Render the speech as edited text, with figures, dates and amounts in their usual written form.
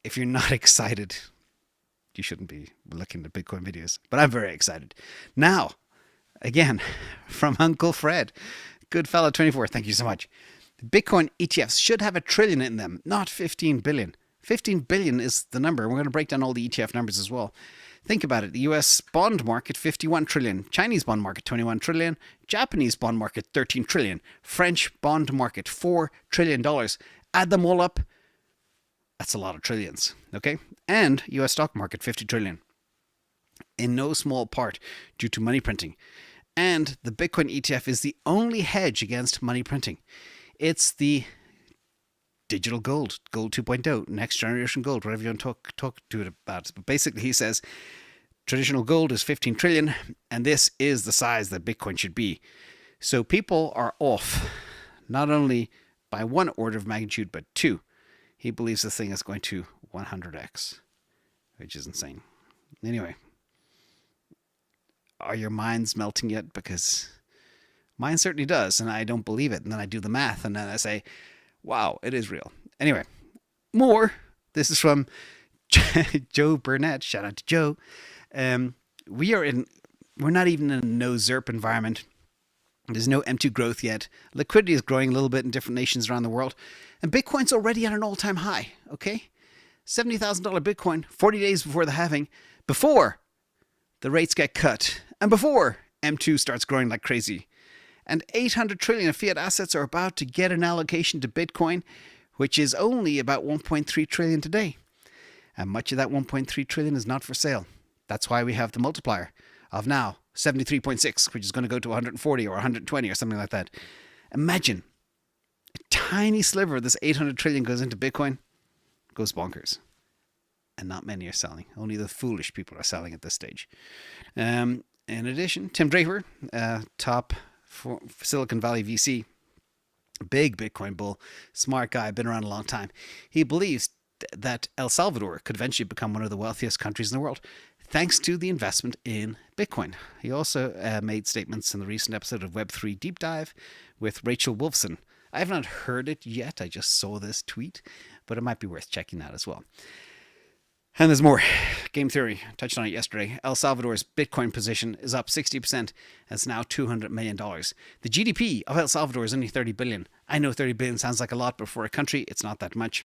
if you're not excited, you shouldn't be looking at Bitcoin videos. But I'm very excited. Now, again, from Uncle Fred Goodfellow 24. Thank you so much. Bitcoin ETFs should have 1 trillion in them, not 15 billion. 15 billion is the number. We're going to break down all the ETF numbers as well. Think about it. The US bond market, 51 trillion. Chinese bond market, 21 trillion. Japanese bond market, 13 trillion. French bond market, $4 trillion. Add them all up. That's a lot of trillions. Okay? And US stock market, 50 trillion. In no small part due to money printing. And the Bitcoin ETF is the only hedge against money printing. It's the digital gold, gold 2.0, next generation gold, whatever you want to talk to it about. But basically, he says traditional gold is 15 trillion, and this is the size that Bitcoin should be. So people are off, not only by one order of magnitude, but two. He believes this thing is going to 100x, which is insane. Anyway, are your minds melting yet? Because mine certainly does, and I don't believe it. And then I do the math, and then I say, wow, it is real. Anyway, more. This is from Joe Burnett. Shout out to Joe. We're not even in a no-zerp environment. There's no M2 growth yet. Liquidity is growing a little bit in different nations around the world. And Bitcoin's already at an all-time high, okay? $70,000 Bitcoin, 40 days before the halving, before the rates get cut, and before M2 starts growing like crazy. And 800 trillion of fiat assets are about to get an allocation to Bitcoin, which is only about 1.3 trillion today. And much of that 1.3 trillion is not for sale. That's why we have the multiplier of now 73.6, which is going to go to 140 or 120 or something like that. Imagine a tiny sliver of this 800 trillion goes into Bitcoin, goes bonkers. And not many are selling. Only the foolish people are selling at this stage. In addition, Tim Draper, top Silicon Valley VC, big Bitcoin bull, smart guy, been around a long time. He believes that El Salvador could eventually become one of the wealthiest countries in the world, thanks to the investment in Bitcoin. He also made statements in the recent episode of Web3 Deep Dive with Rachel Wolfson. I have not heard it yet. I just saw this tweet, but it might be worth checking that as well. And there's more. Game theory. Touched on it yesterday. El Salvador's Bitcoin position is up 60% and it's now $200 million. The GDP of El Salvador is only 30 billion. I know 30 billion sounds like a lot, but for a country, it's not that much.